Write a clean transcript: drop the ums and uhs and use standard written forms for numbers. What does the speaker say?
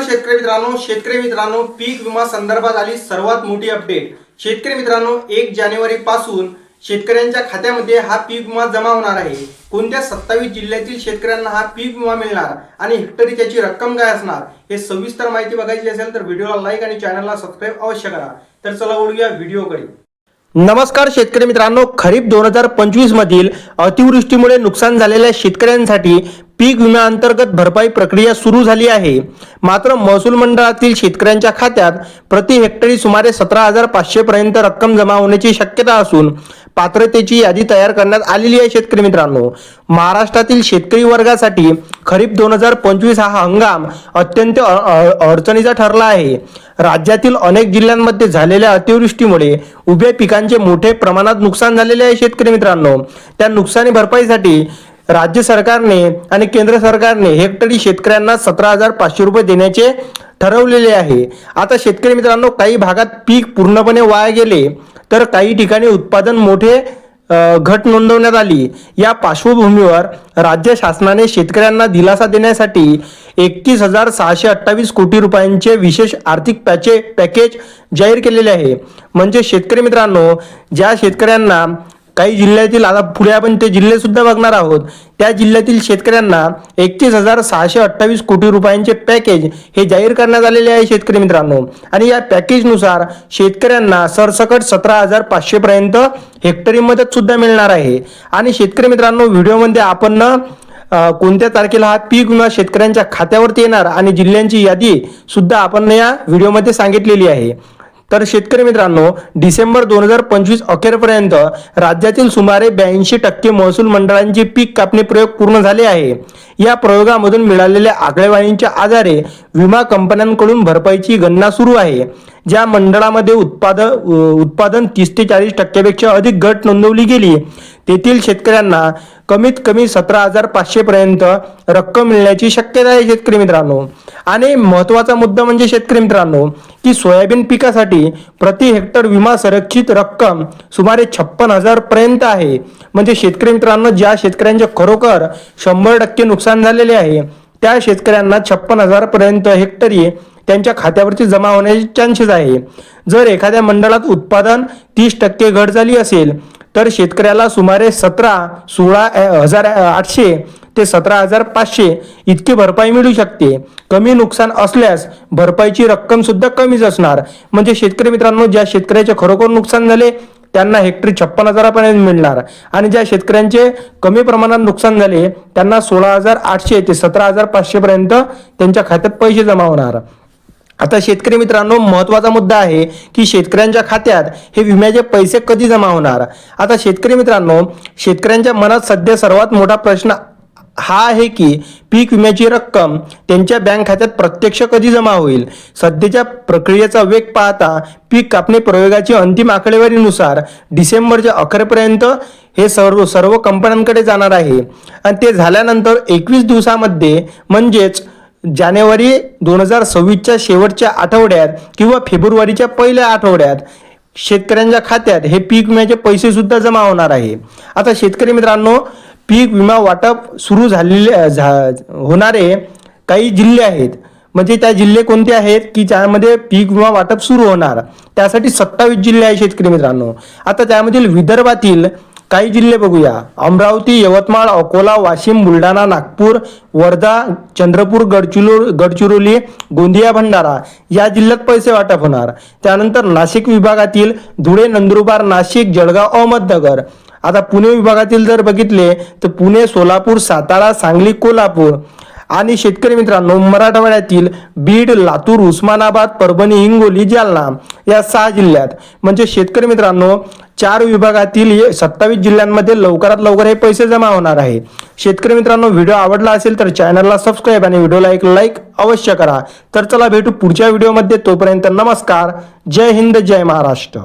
शेतकरी मित्रांनो पीक विमा संदर्भात आली सर्वात मोठी अपडेट। शेतकरी मित्रांनो 1 जानेवारी पासून शेतकऱ्यांच्या खात्यामध्ये हा पीक विमा जमा होणार आहे। कोणत्या 27 जिल्ह्यातील शेतकऱ्यांना हा पीक विमा मिळणार आणि हेक्टरी त्याची रक्कम काय असणार हे सविस्तर माहिती बघायची असेल तर व्हिडिओला लाईक आणि चॅनलला सबस्क्राइब अवश्य करा। तर चला वळूया व्हिडिओकडे। नमस्कार शेतकरी मित्रांनो, खरीप 2025 मधील अतिवृष्टीमुळे नुकसान झालेल्या शेतकऱ्यांसाठी पीक विमा अंतर्गत भरपाई प्रक्रिया सुरू झाली आहे। मात्र महसूल मंडळातील शेतकऱ्यांच्या खात्यात प्रति हेक्टरी सुमारे 17,500 पर्यंत रक्कम जमा होण्याची शक्यता असून पात्रतेची यादी तयार करण्यात आलेली आहे। शेतकरी मित्रांनो, महाराष्ट्रातील शेतकरी वर्गासाठी खरीप 2025 हा हंगाम अत्यंत अडचणीचा ठरला आहे। राज्यातील अनेक जिल्ह्यांमध्ये झालेल्या अतिवृष्टीमुळे उभ्या पिकांचे मोठे प्रमाणात नुकसान झालेले आहे। शेतकरी मित्रांनो, त्या नुकसानी भरपाईसाठी राज्य सरकारने आणि केंद्र सरकारने हेक्टरी शेतकऱ्यांना 17,500 रुपये देण्याचे ठरवलेले आहे। आता शेतकरी मित्रांनो, काही भागात पीक पूर्णपणे वाया गेले तर काही ठिकाणी उत्पादन मोठे घट नोंदवण्यात आली। या पार्श्वभूमीवर राज्य शासनाने शेतकऱ्यांना दिलासा देण्यासाठी 31,628 कोटी रुपयांचे विशेष आर्थिक पॅकेज जाहीर केलेले आहे। म्हणजे शेतकरी मित्रांनो, ज्या शेतकऱ्यांना काही जिल्ह्यातील, आता पुढे आपण ते जिल्हे सुद्धा बघणार आहोत, त्या जिल्ह्यातील शेतकऱ्यांना 31,628 कोटी रुपयांचे पॅकेज हे जाहीर करण्यात आलेले आहे। शेतकरी मित्रांनो, आणि या पॅकेजनुसार शेतकऱ्यांना सरसकट 17,500 पर्यंत हेक्टरी मदत सुद्धा मिळणार आहे। आणि शेतकरी मित्रांनो, व्हिडिओमध्ये आपण कोणत्या तारखेला हा पीक विमा शेतकऱ्यांच्या खात्यावरती येणार आणि जिल्ह्यांची यादी सुद्धा आपण या व्हिडिओमध्ये सांगितलेली आहे। तर शेतकरी मित्रांनो, डिसेंबर 2025 अखेरपर्यंत राज्यातील सुमारे 82% महसूल मंडळांचे पीक कापणी प्रयोग पूर्ण झाले आहे। या प्रयोगामधून मिळालेल्या आकडेवारीच्या आधारे विमा कंपन्यांकडून भरपाईची गणना सुरू आहे। ज्या मंडळामध्ये उत्पादन 30 ते 40% पेक्षा अधिक घट नोंदवली गेली तेथील शेतकऱ्यांना कमीत कमी 17,500 पर्यंत रक्कम मिळण्याची शक्यता आहे। शेतकरी मित्रांनो, आणि महत्त्वाचा मुद्दा म्हणजे शेतकरी मित्रांनो की सोयाबीन पिकासाठी प्रति हेक्टर विमा संरक्षित रक्कम सुमारे 56,000 पर्यंत आहे। म्हणजे शेतकरी मित्रांनो, ज्या शेतकऱ्यांचे खरोखर 100% नुकसान झालेले आहे त्या शेतकऱ्यांना 56,000 पर्यंत हेक्टरी त्यांच्या खात्यावरती जमा होण्याचे चान्सेस आहे। जर एखाद्या मंडळात उत्पादन 30% घट झाली असेल तर शेतकऱ्याला सुमारे 16,800 ते 17,500 इतकी भरपाई मिळू शकते। कमी नुकसान असल्यास भरपाईची रक्कम सुद्धा कमीच असणार। म्हणजे शेतकरी मित्रांनो, ज्या शेतकऱ्याचे खरोखर नुकसान झाले त्यांना हेक्टरी 56,000 पर्यंत मिळणार आणि ज्या शेतकऱ्यांचे कमी प्रमाणात नुकसान झाले त्यांना 16,800 ते 17,500 पर्यंत त्यांच्या खात्यात पैसे जमा होणार। आता शेतकरी मित्रांनो, महत्त्वाचा मुद्दा आहे की शेतकऱ्यांच्या खात्यात हे विम्याचे पैसे कधी जमा होणार। आता शेतकरी मित्रांनो, शेतकऱ्यांच्या मनात सध्या सर्वात मोठा प्रश्न हा आहे की पीक विम्याची रक्कम त्यांच्या बँक खात्यात प्रत्यक्ष कधी जमा होईल। सध्याच्या प्रक्रियेचा वेग पाहता पीक कापणी प्रयोगाची अंतिम आकडेवारीनुसार डिसेंबरच्या अखेरपर्यंत हे सर्व कंपन्यांकडे जाणार आहे आणि ते झाल्यानंतर 21 दिवसामध्ये म्हणजेच जानेवारी 2026च्या शेवटच्या आठवड्यात किंवा फेब्रुवारीच्या पहिल्या आठवड्यात शेतकऱ्यांच्या खात्यात हे पीक विम्याचे पैसे सुद्धा जमा होणार आहे। आता शेतकरी मित्रांनो, पीक विमा वाटप सुरू होणारे काही जिल्हे आहेत। म्हणजे त्या जिल्हे कोणते आहेत की ज्यामध्ये पीक विमा वाटप सुरू होणार, त्यासाठी 27 जिल्हे आहेत शेतकरी मित्रांनो। आता त्यामधील विदर्भातील काही जिल्हे बघूया। अमरावती, यवतमाळ, अकोला, वाशिम, बुलढाणा, नागपूर, वर्धा, चंद्रपूर, गडचिरोली, गोंदिया, भंडारा या जिल्ह्यात पैसे वाटप होणार। त्यानंतर नाशिक विभागातील धुळे, नंदुरबार, नाशिक, जळगाव, अहमदनगर। आता पुणे विभागातील जर बघितले तर पुणे, सोलापूर, सातारा, सांगली, कोल्हापूर। आणि शेतकरी मित्रांनो, मराठवाड्यातील बीड, लातूर, उस्मानाबाद, परभणी, हिंगोली, जालना या 6 जिल्ह्यात। म्हणजे शेतकरी मित्रांनो, 4 विभागातील 27 जिल्ह्यांमध्ये लवकरात लवकर हे पैसे जमा होणार आहे। शेतकरी मित्रांनो, व्हिडिओ आवडला असेल तर चॅनलला सबस्क्राईब आणि व्हिडिओला एक लाईक अवश्य करा। तर चला भेटू पुढच्या व्हिडिओमध्ये, तोपर्यंत नमस्कार, जय हिंद, जय महाराष्ट्र।